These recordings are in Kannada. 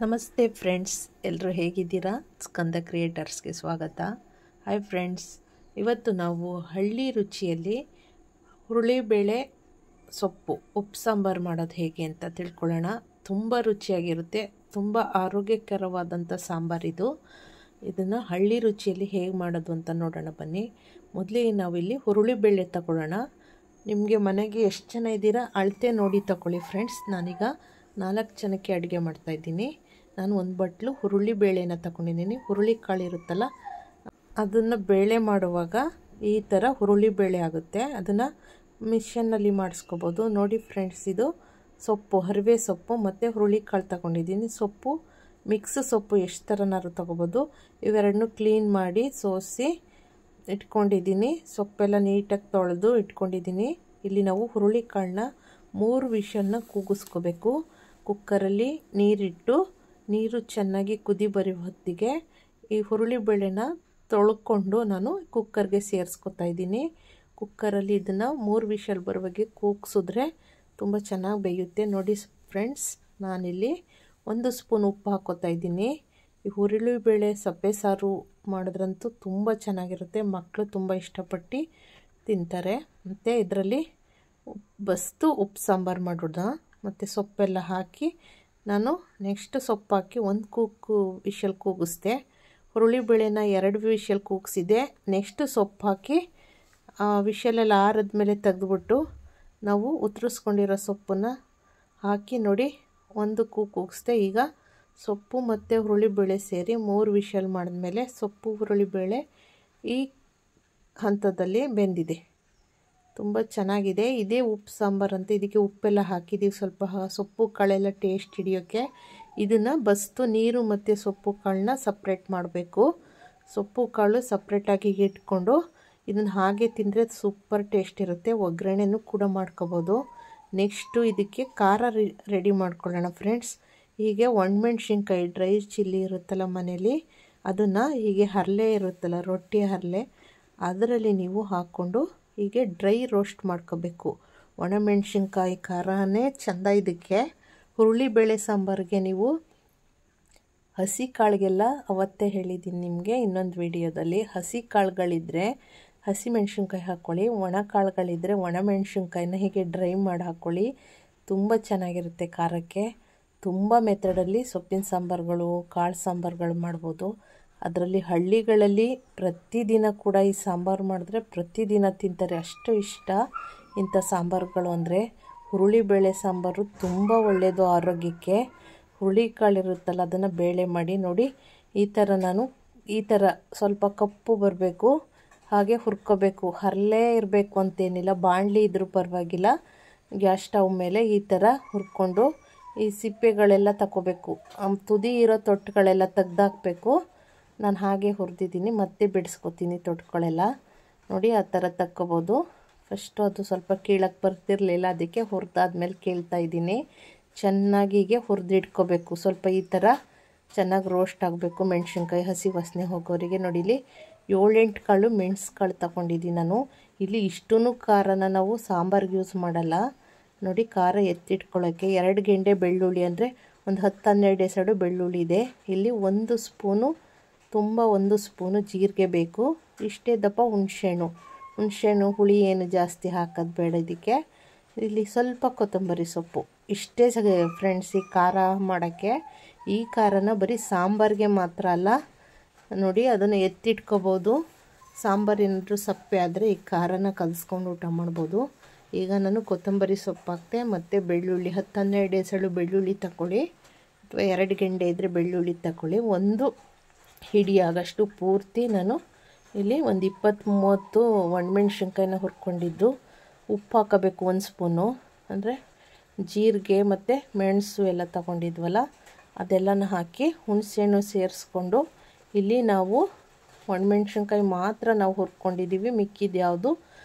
ನಮಸ್ತೆ ಫ್ರೆಂಡ್ಸ್, ಎಲ್ಲರೂ ಹೇಗಿದ್ದೀರಾ? ಸ್ಕಂದ ಕ್ರಿಯೇಟರ್ಸ್ಗೆ ಸ್ವಾಗತ. ಹಾಯ್ ಫ್ರೆಂಡ್ಸ್, ಇವತ್ತು ನಾವು ಹಳ್ಳಿ ರುಚಿಯಲ್ಲಿ ಹುರುಳಿಬೇಳೆ ಸೊಪ್ಪು ಉಪ್ಪು ಸಾಂಬಾರು ಮಾಡೋದು ಹೇಗೆ ಅಂತ ತಿಳ್ಕೊಳ್ಳೋಣ. ತುಂಬ ರುಚಿಯಾಗಿರುತ್ತೆ, ತುಂಬ ಆರೋಗ್ಯಕರವಾದಂಥ ಸಾಂಬಾರಿದು. ಇದನ್ನು ಹಳ್ಳಿ ರುಚಿಯಲ್ಲಿ ಹೇಗೆ ಮಾಡೋದು ಅಂತ ನೋಡೋಣ ಬನ್ನಿ. ಮೊದಲಿಗೆ ನಾವಿಲ್ಲಿ ಹುರುಳಿಬೇಳೆ ತಗೊಳ್ಳೋಣ. ನಿಮಗೆ ಮನೆಗೆ ಎಷ್ಟು ಜನ ಇದ್ದೀರಾ ಅಳತೆ ನೋಡಿ ತಗೊಳ್ಳಿ ಫ್ರೆಂಡ್ಸ್. ನಾನೀಗ 4 ಜನಕ್ಕೆ ಅಡುಗೆ ಮಾಡ್ತಾಯಿದ್ದೀನಿ. ನಾನು ಒಂದು ಬಟ್ಲು ಹುರುಳಿ ಬೇಳೆನ ತಗೊಂಡಿದ್ದೀನಿ. ಹುರುಳಿ ಕಾಳು ಇರುತ್ತಲ್ಲ, ಅದನ್ನು ಬೇಳೆ ಮಾಡುವಾಗ ಈ ಥರ ಹುರುಳಿ ಬೇಳೆ ಆಗುತ್ತೆ. ಅದನ್ನು ಮಿಷನ್ನಲ್ಲಿ ಮಾಡಿಸ್ಕೋಬೋದು. ನೋಡಿ ಫ್ರೆಂಡ್ಸ್, ಇದು ಸೊಪ್ಪು, ಹರಿವೆ ಸೊಪ್ಪು ಮತ್ತು ಹುರುಳಿ ಕಾಳು ತಗೊಂಡಿದ್ದೀನಿ. ಸೊಪ್ಪು ಮಿಕ್ಸ್ ಸೊಪ್ಪು ಎಷ್ಟು ಥರನಾದ್ರು ತಗೋಬೋದು. ಇವೆರಡನ್ನೂ ಕ್ಲೀನ್ ಮಾಡಿ ಸೋಸಿ ಇಟ್ಕೊಂಡಿದ್ದೀನಿ. ಸೊಪ್ಪೆಲ್ಲ ನೀಟಾಗಿ ತೊಳೆದು ಇಟ್ಕೊಂಡಿದ್ದೀನಿ. ಇಲ್ಲಿ ನಾವು ಹುರುಳಿ ಕಾಳನ್ನ 3 ವಿಷಲ್ನ ಕೂಗಿಸ್ಕೋಬೇಕು. ಕುಕ್ಕರಲ್ಲಿ ನೀರಿಟ್ಟು ನೀರು ಚೆನ್ನಾಗಿ ಕುದಿ ಬರೋ ಹೊತ್ತಿಗೆ ಈ ಹುರುಳಿ ಬೇಳೆನ ತೊಳ್ಕೊಂಡು ನಾನು ಕುಕ್ಕರ್ಗೆ ಸೇರಿಸ್ಕೊತಾ ಇದ್ದೀನಿ. ಕುಕ್ಕರಲ್ಲಿ ಇದನ್ನು 3 ವಿಷಲ್ ಬರುವಾಗೆ ಕೂಗಿಸಿದ್ರೆ ತುಂಬ ಚೆನ್ನಾಗಿ ಬೇಯುತ್ತೆ. ನೋಡಿ ಫ್ರೆಂಡ್ಸ್, ನಾನಿಲ್ಲಿ 1 ಸ್ಪೂನ್ ಉಪ್ಪು ಹಾಕ್ಕೋತಾ ಇದ್ದೀನಿ. ಈ ಹುರುಳಿ ಬೇಳೆ ಸಪ್ಪೆ ಸಾರು ಮಾಡಿದ್ರಂತೂ ತುಂಬ ಚೆನ್ನಾಗಿರುತ್ತೆ. ಮಕ್ಕಳು ತುಂಬ ಇಷ್ಟಪಟ್ಟು ತಿಂತಾರೆ. ಮತ್ತು ಇದರಲ್ಲಿ ಬಸ್ತು ಉಪ್ಪು ಸಾಂಬಾರು ಮಾಡೋಣ. ಮತ್ತು ಸೊಪ್ಪೆಲ್ಲ ಹಾಕಿ ನಾನು ನೆಕ್ಸ್ಟ್ ಸೊಪ್ಪು ಹಾಕಿ 1 ವಿಷಲ್ ಕೂಗಿಸ್ದೆ. ಹುರುಳಿ ಬೇಳೆನ 2 ವಿಷಲ್ ಕೂಗಿಸಿದೆ. ನೆಕ್ಸ್ಟ್ ಸೊಪ್ಪು ಹಾಕಿ ವಿಷಲೆಲ್ಲ ಆರಿದ್ಮೇಲೆ ತೆಗೆದುಬಿಟ್ಟು ನಾವು ಉತ್ತರಿಸ್ಕೊಂಡಿರೋ ಸೊಪ್ಪನ್ನು ಹಾಕಿ ನೋಡಿ 1 ಕೂಗಿಸ್ದೆ. ಈಗ ಸೊಪ್ಪು ಮತ್ತು ಹುರುಳಿ ಬೇಳೆ ಸೇರಿ 3 ವಿಷಲ್ ಮಾಡಿದ್ಮೇಲೆ ಸೊಪ್ಪು ಹುರುಳಿ ಬೇಳೆ ಈ ಹಂತದಲ್ಲಿ ಬೆಂದಿದೆ. ತುಂಬ ಚೆನ್ನಾಗಿದೆ. ಇದೇ ಉಪ್ಪು ಸಾಂಬಾರು ಅಂತ. ಇದಕ್ಕೆ ಉಪ್ಪೆಲ್ಲ ಹಾಕಿದ್ದೀವಿ ಸ್ವಲ್ಪ ಸೊಪ್ಪು ಕಾಳೆಲ್ಲ ಟೇಸ್ಟ್ ಹಿಡಿಯೋಕ್ಕೆ. ಇದನ್ನು ಬಸ್ತು ನೀರು ಮತ್ತು ಸೊಪ್ಪು ಕಾಳನ್ನ ಸಪ್ರೇಟ್ ಮಾಡಬೇಕು. ಸೊಪ್ಪು ಕಾಳು ಸಪ್ರೇಟಾಗಿ ಇಟ್ಕೊಂಡು ಇದನ್ನು ಹಾಗೆ ತಿಂದರೆ ಸೂಪರ್ ಟೇಸ್ಟ್ ಇರುತ್ತೆ. ಒಗ್ಗರಣೆನೂ ಕೂಡ ಮಾಡ್ಕೋಬೋದು. ನೆಕ್ಸ್ಟು ಇದಕ್ಕೆ ಖಾರ ರೆಡಿ ಮಾಡ್ಕೊಳ್ಳೋಣ ಫ್ರೆಂಡ್ಸ್. ಹೀಗೆ ಒಣಮೆಣ್ಸಿನ್ಕಾಯಿ ಡ್ರೈ ಚಿಲ್ಲಿ ಇರುತ್ತಲ್ಲ ಮನೇಲಿ, ಅದನ್ನು ಹೀಗೆ ಹರಳೆ ಇರುತ್ತಲ್ಲ, ರೊಟ್ಟಿ ಹರಳೆ, ಅದರಲ್ಲಿ ನೀವು ಹಾಕ್ಕೊಂಡು ಹೀಗೆ ಡ್ರೈ ರೋಸ್ಟ್ ಮಾಡ್ಕೋಬೇಕು. ಒಣಮೆಣ್ಸಿನ್ಕಾಯಿ ಖಾರನೇ ಚೆಂದ ಇದಕ್ಕೆ. ಹುರುಳಿಬೇಳೆ ಸಾಂಬಾರಿಗೆ ನೀವು ಹಸಿ ಕಾಳಿಗೆಲ್ಲ ಅವತ್ತೇ ಹೇಳಿದ್ದೀನಿ ನಿಮಗೆ ಇನ್ನೊಂದು ವಿಡಿಯೋದಲ್ಲಿ. ಹಸಿ ಕಾಳುಗಳಿದ್ದರೆ ಹಸಿ ಮೆಣಸಿನ್ಕಾಯಿ ಹಾಕ್ಕೊಳ್ಳಿ, ಒಣ ಕಾಳುಗಳಿದ್ದರೆ ಒಣ ಮೆಣಸಿನ್ಕಾಯಿನ ಹೀಗೆ ಡ್ರೈ ಮಾಡಿ ಹಾಕ್ಕೊಳ್ಳಿ. ತುಂಬ ಚೆನ್ನಾಗಿರುತ್ತೆ ಖಾರಕ್ಕೆ. ತುಂಬ ಮೆಥಡಲ್ಲಿ ಸೊಪ್ಪಿನ ಸಾಂಬಾರುಗಳು, ಕಾಳು ಸಾಂಬಾರುಗಳು ಮಾಡ್ಬೋದು. ಅದರಲ್ಲಿ ಹಳ್ಳಿಗಳಲ್ಲಿ ಪ್ರತಿದಿನ ಕೂಡ ಈ ಸಾಂಬಾರು ಮಾಡಿದ್ರೆ ಪ್ರತಿದಿನ ತಿಂತಾರೆ, ಅಷ್ಟು ಇಷ್ಟ ಇಂಥ ಸಾಂಬಾರುಗಳು ಅಂದರೆ. ಹುರುಳಿಬೇಳೆ ಸಾಂಬಾರು ತುಂಬ ಒಳ್ಳೆಯದು ಆರೋಗ್ಯಕ್ಕೆ. ಹುರುಳಿ ಕಾಳಿರುತ್ತಲ್ಲ, ಅದನ್ನು ಬೇಳೆ ಮಾಡಿ ನೋಡಿ ಈ ಥರ ಸ್ವಲ್ಪ ಕಪ್ಪು ಬರಬೇಕು, ಹಾಗೆ ಹುರ್ಕೋಬೇಕು. ಹರಳೆ ಇರಬೇಕು ಅಂತೇನಿಲ್ಲ, ಬಾಣಲಿ ಇದ್ರೂ ಪರವಾಗಿಲ್ಲ. ಗ್ಯಾಸ್ ಸ್ಟವ್ ಮೇಲೆ ಈ ಥರ ಹುರ್ಕೊಂಡು ಈ ಸಿಪ್ಪೆಗಳೆಲ್ಲ ತಗೋಬೇಕು. ತುದಿ ಇರೋ ತೊಟ್ಟುಗಳೆಲ್ಲ ತೆಗ್ದಾಕಬೇಕು. ನಾನು ಹಾಗೆ ಹುರಿದಿದ್ದೀನಿ, ಮತ್ತೆ ಬಿಡಿಸ್ಕೊತೀನಿ ತೊಟ್ಗಳೆಲ್ಲ. ನೋಡಿ ಆ ಥರ ತಕ್ಕೋಬೋದು. ಫಸ್ಟು ಅದು ಸ್ವಲ್ಪ ಕೀಳಕ್ಕೆ ಬರ್ತಿರಲಿಲ್ಲ, ಅದಕ್ಕೆ ಹುರಿದಾದ್ಮೇಲೆ ಕೇಳ್ತಾ ಇದ್ದೀನಿ. ಚೆನ್ನಾಗಿ ಹೀಗೆ ಹುರಿದಿಟ್ಕೋಬೇಕು. ಸ್ವಲ್ಪ ಈ ಥರ ಚೆನ್ನಾಗಿ ರೋಸ್ಟ್ ಆಗಬೇಕು. ಮೆಣಸಿನ್ಕಾಯಿ ಹಸಿ ವಾಸನೆ ಹೋಗೋರಿಗೆ. ನೋಡಿ ಇಲ್ಲಿ 7-8 ಕಾಳು ಮೆಣಸು ಕಾಳು ತಗೊಂಡಿದ್ದೀನಿ ನಾನು. ಇಲ್ಲಿ ಇಷ್ಟೂ ಖಾರನ ನಾವು ಸಾಂಬಾರಿಗೆ ಯೂಸ್ ಮಾಡಲ್ಲ. ನೋಡಿ ಖಾರ ಎತ್ತಿಟ್ಕೊಳ್ಳೋಕ್ಕೆ 2 ಗೆಂಡೆ ಬೆಳ್ಳುಳ್ಳಿ, ಅಂದರೆ ಒಂದು 10-12 ಎಸಳು ಬೆಳ್ಳುಳ್ಳಿ ಇದೆ. ಇಲ್ಲಿ 1 ಸ್ಪೂನು ಜೀರಿಗೆ ಬೇಕು. ಇಷ್ಟೇ ದಪ್ಪ ಹುಣಸೆಹಣ್ಣು ಹುಳಿ ಏನು ಜಾಸ್ತಿ ಹಾಕೋದು ಬೇಡ ಇದಕ್ಕೆ. ಇಲ್ಲಿ ಸ್ವಲ್ಪ ಕೊತ್ತಂಬರಿ ಸೊಪ್ಪು. ಇಷ್ಟೇ ಫ್ರೆಂಡ್ಸ್ ಈ ಖಾರ ಮಾಡೋಕ್ಕೆ. ಈ ಖಾರನ ಬರೀ ಸಾಂಬಾರಿಗೆ ಮಾತ್ರ ಅಲ್ಲ, ನೋಡಿ ಅದನ್ನು ಎತ್ತಿಟ್ಕೋಬೋದು. ಸಾಂಬಾರು ಏನಾದರೂ ಸಪ್ಪೆ ಆದರೆ ಈ ಖಾರನ ಕಲಿಸ್ಕೊಂಡು ಊಟ ಮಾಡ್ಬೋದು. ಈಗ ನಾನು ಕೊತ್ತಂಬರಿ ಸೊಪ್ಪು ಹಾಕ್ತೆ ಮತ್ತು ಬೆಳ್ಳುಳ್ಳಿ 10-12 ಎಸಳು ಬೆಳ್ಳುಳ್ಳಿ ತಗೊಳ್ಳಿ, ಅಥವಾ 2 ಗೆಂಡೆ ಇದ್ದರೆ ಬೆಳ್ಳುಳ್ಳಿ ತಗೊಳ್ಳಿ. 1 ಹಿಡಿ ಆಗಷ್ಟು ಪೂರ್ತಿ ನಾನು ಇಲ್ಲಿ ಒಂದು 20-30 ಒಣಮೆಣ್ಸಿನ್ಕಾಯಿನ ಹುರ್ಕೊಂಡಿದ್ದು. ಉಪ್ಪು ಹಾಕಬೇಕು 1 ಸ್ಪೂನು, ಅಂದರೆ ಜೀರಿಗೆ ಮತ್ತು ಮೆಣಸು ಎಲ್ಲ ತಗೊಂಡಿದ್ವಲ್ಲ ಅದೆಲ್ಲನ ಹಾಕಿ ಹುಣಸೆಹಣ್ಣು ಸೇರಿಸ್ಕೊಂಡು, ಇಲ್ಲಿ ನಾವು ಒಣಮೆಣ್ಸಿನ್ಕಾಯಿ ಮಾತ್ರ ನಾವು ಹುರ್ಕೊಂಡಿದ್ದೀವಿ, ಮಿಕ್ಕಿದ್ದು ಯಾವುದು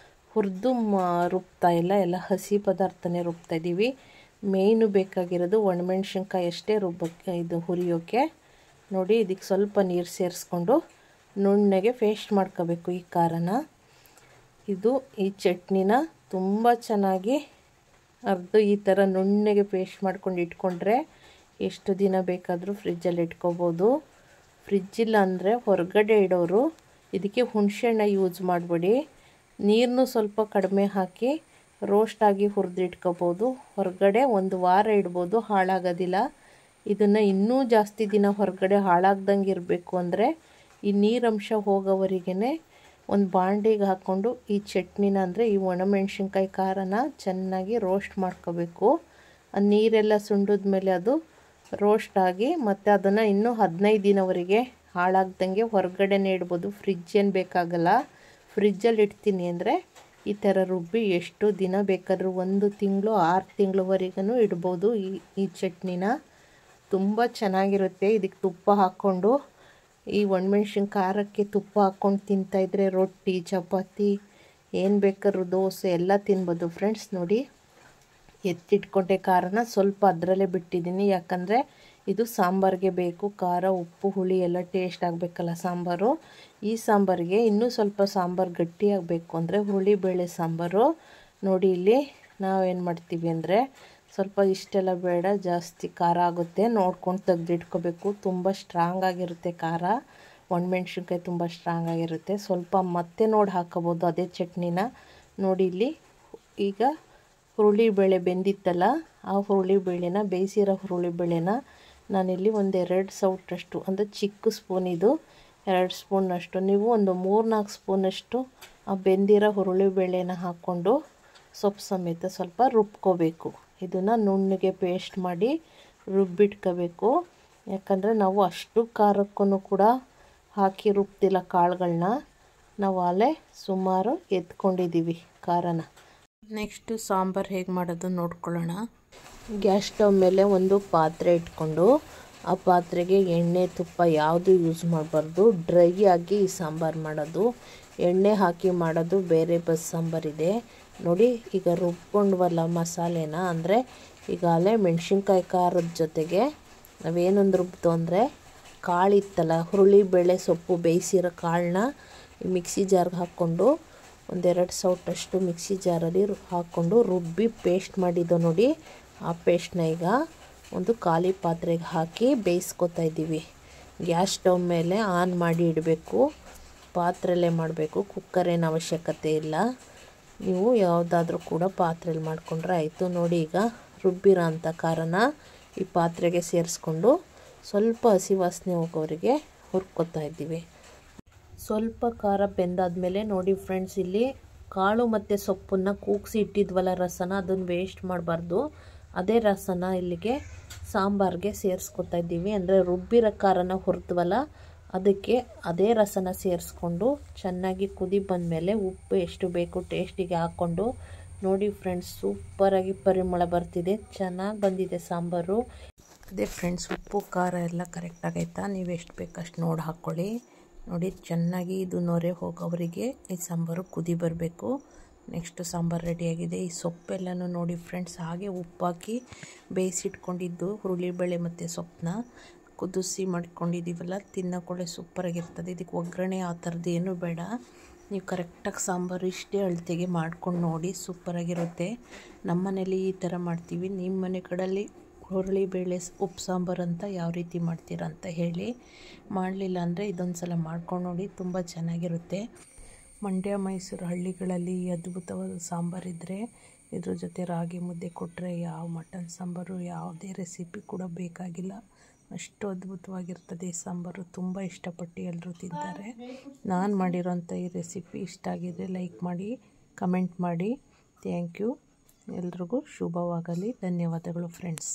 ಹುರಿದು ರುಬ್ತಾ ಇಲ್ಲ, ಎಲ್ಲ ಹಸಿ ಪದಾರ್ಥನೇ ರುಬ್ತಾಯಿದ್ದೀವಿ. ಮೇಯ್ನು ಬೇಕಾಗಿರೋದು ಒಣಮೆಣ್ಸಿನ್ಕಾಯಿ ಅಷ್ಟೇ ರುಬ್ಬಕ್ಕೆ, ಇದು ಹುರಿಯೋಕ್ಕೆ. ನೋಡಿ ಇದಕ್ಕೆ ಸ್ವಲ್ಪ ನೀರು ಸೇರಿಸ್ಕೊಂಡು ನುಣ್ಣಗೆ ಪೇಸ್ಟ್ ಮಾಡ್ಕೋಬೇಕು ಈ ಖಾರನ. ಈ ಚಟ್ನಿನ ತುಂಬ ಚೆನ್ನಾಗಿ ಅರ್ದು ಈ ಥರ ನುಣ್ಣಗೆ ಪೇಸ್ಟ್ ಮಾಡ್ಕೊಂಡು ಇಟ್ಕೊಂಡ್ರೆ ಎಷ್ಟು ದಿನ ಬೇಕಾದರೂ ಫ್ರಿಜ್ಜಲ್ಲಿ ಇಟ್ಕೋಬೋದು. ಫ್ರಿಜ್ಜಿಲ್ಲ ಅಂದರೆ ಹೊರಗಡೆ ಇಡೋರು ಇದಕ್ಕೆ ಹುಣಸೆಹಣ್ಣು ಯೂಸ್ ಮಾಡಬೇಡಿ. ನೀರನ್ನು ಸ್ವಲ್ಪ ಕಡಿಮೆ ಹಾಕಿ ರೋಸ್ಟಾಗಿ ಹುರಿದಿಟ್ಕೋಬೋದು. ಹೊರಗಡೆ 1 ವಾರ ಇಡ್ಬೋದು, ಹಾಳಾಗೋದಿಲ್ಲ. ಇದನ್ನು ಇನ್ನೂ ಜಾಸ್ತಿ ದಿನ ಹೊರಗಡೆ ಹಾಳಾಗ್ದಂಗೆ ಇರಬೇಕು ಅಂದರೆ ಈ ನೀರಂಶ ಹೋಗೋವರೆಗೆ ಒಂದು ಬಾಂಡಿಗೆ ಹಾಕ್ಕೊಂಡು ಈ ಚಟ್ನಿನ ಅಂದರೆ ಈ ಒಣಮೆಣ್ಸಿನ್ಕಾಯಿ ಖಾರನ ಚೆನ್ನಾಗಿ ರೋಸ್ಟ್ ಮಾಡ್ಕೋಬೇಕು. ಆ ನೀರೆಲ್ಲ ಸುಂಡಿದ ಮೇಲೆ ಅದು ರೋಸ್ಟ್ ಆಗಿ ಮತ್ತು ಅದನ್ನು ಇನ್ನೂ 15 ದಿನವರೆಗೆ ಹಾಳಾಗ್ದಂಗೆ ಹೊರಗಡೆನೇ ಇಡ್ಬೋದು. ಫ್ರಿಜ್ ಏನು ಬೇಕಾಗಲ್ಲ. ಫ್ರಿಜ್ಜಲ್ಲಿ ಇಡ್ತೀನಿ ಅಂದರೆ ಈ ಥರ ರುಬ್ಬಿ ಎಷ್ಟು ದಿನ ಬೇಕಾದರೂ 1 ತಿಂಗಳು 6 ತಿಂಗಳವರೆಗೂ ಇಡ್ಬೋದು. ಈ ಚಟ್ನಿನ ತುಂಬ ಚೆನ್ನಾಗಿರುತ್ತೆ. ಇದಕ್ಕೆ ತುಪ್ಪ ಹಾಕ್ಕೊಂಡು ಈ ಒಣಮೆಣ್ಸಿನ ಖಾರಕ್ಕೆ ತುಪ್ಪ ಹಾಕ್ಕೊಂಡು ತಿಂತಾಯಿದ್ರೆ ರೊಟ್ಟಿ ಚಪಾತಿ ಏನು ಬೇಕಾದ್ರೂ ದೋಸೆ ಎಲ್ಲ ತಿನ್ಬೋದು ಫ್ರೆಂಡ್ಸ್. ನೋಡಿ ಎತ್ತಿಟ್ಕೊಂಡೆ ಖಾರನ ಸ್ವಲ್ಪ ಅದರಲ್ಲೇ ಬಿಟ್ಟಿದ್ದೀನಿ, ಯಾಕಂದರೆ ಇದು ಸಾಂಬಾರಿಗೆ ಬೇಕು. ಖಾರ ಉಪ್ಪು ಹುಳಿ ಎಲ್ಲ ಟೇಸ್ಟ್ ಆಗಬೇಕಲ್ಲ ಸಾಂಬಾರು. ಈ ಸಾಂಬಾರಿಗೆ ಇನ್ನೂ ಸ್ವಲ್ಪ ಸಾಂಬಾರು ಗಟ್ಟಿಯಾಗಬೇಕು ಅಂದರೆ ಹುರುಳಿಬೇಳೆ ಸಾಂಬಾರು. ನೋಡಿ ಇಲ್ಲಿ ನಾವೇನು ಮಾಡ್ತೀವಿ ಅಂದರೆ ಸ್ವಲ್ಪ ಇಷ್ಟೆಲ್ಲ ಬೇಡ, ಜಾಸ್ತಿ ಖಾರ ಆಗುತ್ತೆ, ನೋಡ್ಕೊಂಡು ತೆಗೆದಿಟ್ಕೋಬೇಕು. ತುಂಬ ಸ್ಟ್ರಾಂಗ್ ಆಗಿರುತ್ತೆ ಖಾರ, ಒಣಮೆಣ್ಸಿನ್ಕಾಯಿ ತುಂಬ ಸ್ಟ್ರಾಂಗ್ ಆಗಿರುತ್ತೆ. ಸ್ವಲ್ಪ ಮತ್ತೆ ನೋಡಿ ಹಾಕೋಬೋದು ಅದೇ ಚಟ್ನಿನ. ನೋಡಿ ಇಲ್ಲಿ ಈಗ ಹುರುಳಿಬೇಳೆ ಬೆಂದಿತ್ತಲ್ಲ, ಆ ಹುರುಳಿಬೇಳೆನ ಬೇಯಿಸಿರೋ ಹುರುಳಿಬೇಳೆನ ನಾನಿಲ್ಲಿ 1-2 ಸೌಟಷ್ಟು ಅಂದರೆ ಚಿಕ್ಕ ಸ್ಪೂನ್ ಇದು 2 ಸ್ಪೂನಷ್ಟು, ನೀವು ಒಂದು 3-4 ಸ್ಪೂನಷ್ಟು ಆ ಬೆಂದಿರೋ ಹುರುಳಿಬೇಳೆನ ಹಾಕ್ಕೊಂಡು ಸೊಪ್ಪು ಸಮೇತ ಸ್ವಲ್ಪ ರುಬ್ಕೋಬೇಕು. ಇದನ್ನು ನುಣ್ಣಗೆ ಪೇಸ್ಟ್ ಮಾಡಿ ರುಬ್ಬಿಟ್ಕೋಬೇಕು. ಯಾಕಂದರೆ ನಾವು ಅಷ್ಟು ಖಾರಕ್ಕೂ ಕೂಡ ಹಾಕಿ ರುಬ್ತಿಲ್ಲ ಕಾಳುಗಳನ್ನ, ನಾವು ಅಲ್ಲೇ ಸುಮಾರು ಎತ್ಕೊಂಡಿದ್ದೀವಿ ಖಾರನ. ನೆಕ್ಸ್ಟು ಸಾಂಬಾರು ಹೇಗೆ ಮಾಡೋದು ನೋಡ್ಕೊಳ್ಳೋಣ. ಗ್ಯಾಸ್ ಸ್ಟವ್ ಮೇಲೆ ಒಂದು ಪಾತ್ರೆ ಇಟ್ಕೊಂಡು ಆ ಪಾತ್ರೆಗೆ ಎಣ್ಣೆ ತುಪ್ಪ ಯಾವುದು ಯೂಸ್ ಮಾಡಬಾರ್ದು. ಡ್ರೈ ಆಗಿ ಈ ಸಾಂಬಾರು ಮಾಡೋದು, ಎಣ್ಣೆ ಹಾಕಿ ಮಾಡೋದು ಬೇರೆ ಸಾಂಬಾರಿದೆ. ನೋಡಿ ಈಗ ರುಬ್ಕೊಂಡ್ವಲ್ಲ ಮಸಾಲೆನ, ಅಂದರೆ ಈಗಾಗಲೇ ಮೆಣಸಿನ್ಕಾಯಿ ಖಾರದ ಜೊತೆಗೆ ನಾವೇನೊಂದು ರುಬ್ದು ಅಂದರೆ ಕಾಳಿತ್ತಲ್ಲ ಹುರುಳಿಬೇಳೆ ಸೊಪ್ಪು ಬೇಯಿಸಿರೋ ಕಾಳನ್ನ ಮಿಕ್ಸಿ ಜಾರ್ಗೆ ಹಾಕ್ಕೊಂಡು 1-2 ಸೌಟಷ್ಟು ಮಿಕ್ಸಿ ಜಾರಲ್ಲಿ ಹಾಕ್ಕೊಂಡು ರುಬ್ಬಿ ಪೇಸ್ಟ್ ಮಾಡಿದ್ದು ನೋಡಿ. ಆ ಪೇಸ್ಟ್ನ ಈಗ ಒಂದು ಖಾಲಿ ಪಾತ್ರೆಗೆ ಹಾಕಿ ಬೇಯಿಸ್ಕೊತಾ ಇದ್ದೀವಿ. ಗ್ಯಾಸ್ ಸ್ಟವ್ ಮೇಲೆ ಆನ್ ಮಾಡಿ ಇಡಬೇಕು, ಪಾತ್ರೆಯಲ್ಲೇ ಮಾಡಬೇಕು, ಕುಕ್ಕರೇನು ಅವಶ್ಯಕತೆ ಇಲ್ಲ. ನೀವು ಯಾವುದಾದ್ರೂ ಕೂಡ ಪಾತ್ರೆಯಲ್ಲಿ ಮಾಡಿಕೊಂಡ್ರೆ ಆಯಿತು. ನೋಡಿ ಈಗ ರುಬ್ಬಿರೋ ಅಂಥ ಖಾರನ ಈ ಪಾತ್ರೆಗೆ ಸೇರಿಸ್ಕೊಂಡು ಸ್ವಲ್ಪ ಹಸಿ ವಾಸನೆ ಹೋಗೋವರೆಗೆ ಹುರ್ಕೊತಾ ಇದ್ದೀವಿ. ಸ್ವಲ್ಪ ಖಾರ ಬೆಂದಾದ್ಮೇಲೆ ನೋಡಿ ಫ್ರೆಂಡ್ಸ್, ಇಲ್ಲಿ ಕಾಳು ಮತ್ತು ಸೊಪ್ಪನ್ನು ಕೂಗಿಸಿ ಇಟ್ಟಿದ್ವಲ್ಲ ರಸನ, ಅದನ್ನು ವೇಸ್ಟ್ ಮಾಡಬಾರ್ದು. ಅದೇ ರಸನ ಇಲ್ಲಿಗೆ ಸಾಂಬಾರಿಗೆ ಸೇರಿಸ್ಕೊತಾ ಇದ್ದೀವಿ. ಅಂದರೆ ರುಬ್ಬಿರೋ ಖಾರನ ಹುರಿದ್ವಲ್ಲ ಅದಕ್ಕೆ ಅದೇ ರಸನ ಸೇರಿಸ್ಕೊಂಡು ಚೆನ್ನಾಗಿ ಕುದಿ ಬಂದಮೇಲೆ ಉಪ್ಪು ಎಷ್ಟು ಬೇಕು ಟೇಸ್ಟಿಗೆ ಹಾಕ್ಕೊಂಡು ನೋಡಿ ಫ್ರೆಂಡ್ಸ್, ಸೂಪರಾಗಿ ಪರಿಮಳ ಬರ್ತಿದೆ, ಚೆನ್ನಾಗಿ ಬಂದಿದೆ ಸಾಂಬಾರು. ಅದೇ ಫ್ರೆಂಡ್ಸ್, ಉಪ್ಪು ಖಾರ ಎಲ್ಲ ಕರೆಕ್ಟಾಗೈತಾ, ನೀವು ಎಷ್ಟು ಬೇಕಷ್ಟು ನೋಡಿ ಹಾಕ್ಕೊಳ್ಳಿ. ನೋಡಿ ಚೆನ್ನಾಗಿ ಇದು ನೊರೆ ಹೋಗೋವರೆಗೆ ಈ ಸಾಂಬಾರು ಕುದಿ ಬರಬೇಕು. ನೆಕ್ಸ್ಟ್ ಸಾಂಬಾರು ರೆಡಿಯಾಗಿದೆ. ಈ ಸೊಪ್ಪೆಲ್ಲನೂ ನೋಡಿ ಫ್ರೆಂಡ್ಸ್, ಹಾಗೆ ಉಪ್ಪಾಕಿ ಬೇಯಿಸಿಟ್ಕೊಂಡಿದ್ದು ಹುರುಳಿಬೇಳೆ ಮತ್ತು ಸೊಪ್ಪನ್ನ ಕುದಿಸಿ ಮಾಡ್ಕೊಂಡಿದ್ದೀವಲ್ಲ, ತಿನ್ನೋಕೊಳ್ಳೆ ಸೂಪರಾಗಿರ್ತದೆ. ಇದಕ್ಕೆ ಒಗ್ಗರಣೆ ಆ ಥರದ್ದು ಏನೂ ಬೇಡ. ನೀವು ಕರೆಕ್ಟಾಗಿ ಸಾಂಬಾರು ಇಷ್ಟೇ ಅಳತೆಗೆ ಮಾಡ್ಕೊಂಡು ನೋಡಿ, ಸೂಪರಾಗಿರುತ್ತೆ. ನಮ್ಮ ಮನೇಲಿ ಈ ಥರ ಮಾಡ್ತೀವಿ. ನಿಮ್ಮ ಮನೆ ಕಡೆಯಲ್ಲಿ ಹುರುಳಿಬೇಳೆ ಉಪ್ಪು ಸಾಂಬಾರು ಅಂತ ಯಾವ ರೀತಿ ಮಾಡ್ತೀರಾ ಅಂತ ಹೇಳಿ. ಮಾಡಲಿಲ್ಲ ಅಂದರೆ ಇದೊಂದು ಸಲ ಮಾಡ್ಕೊಂಡು ನೋಡಿ, ತುಂಬ ಚೆನ್ನಾಗಿರುತ್ತೆ. ಮಂಡ್ಯ ಮೈಸೂರು ಹಳ್ಳಿಗಳಲ್ಲಿ ಈ ಅದ್ಭುತವಾದ ಸಾಂಬಾರಿದ್ದರೆ ಇದ್ರ ಜೊತೆ ರಾಗಿ ಮುದ್ದೆ ಕೊಟ್ಟರೆ ಯಾವ ಮಟನ್ ಸಾಂಬಾರು ಯಾವುದೇ ರೆಸಿಪಿ ಕೂಡ ಬೇಕಾಗಿಲ್ಲ, ಅಷ್ಟು ಅದ್ಭುತವಾಗಿರ್ತದೆ. ಈ ಸಾಂಬಾರು ತುಂಬ ಇಷ್ಟಪಟ್ಟು ಎಲ್ಲರೂ ತಿಂತಾರೆ. ನಾನು ಮಾಡಿರೋಂಥ ಈ ರೆಸಿಪಿ ಇಷ್ಟ ಆಗಿದ್ರೆ ಲೈಕ್ ಮಾಡಿ, ಕಮೆಂಟ್ ಮಾಡಿ. Thank you. ಎಲ್ರಿಗೂ ಶುಭವಾಗಲಿ. ಧನ್ಯವಾದಗಳು ಫ್ರೆಂಡ್ಸ್.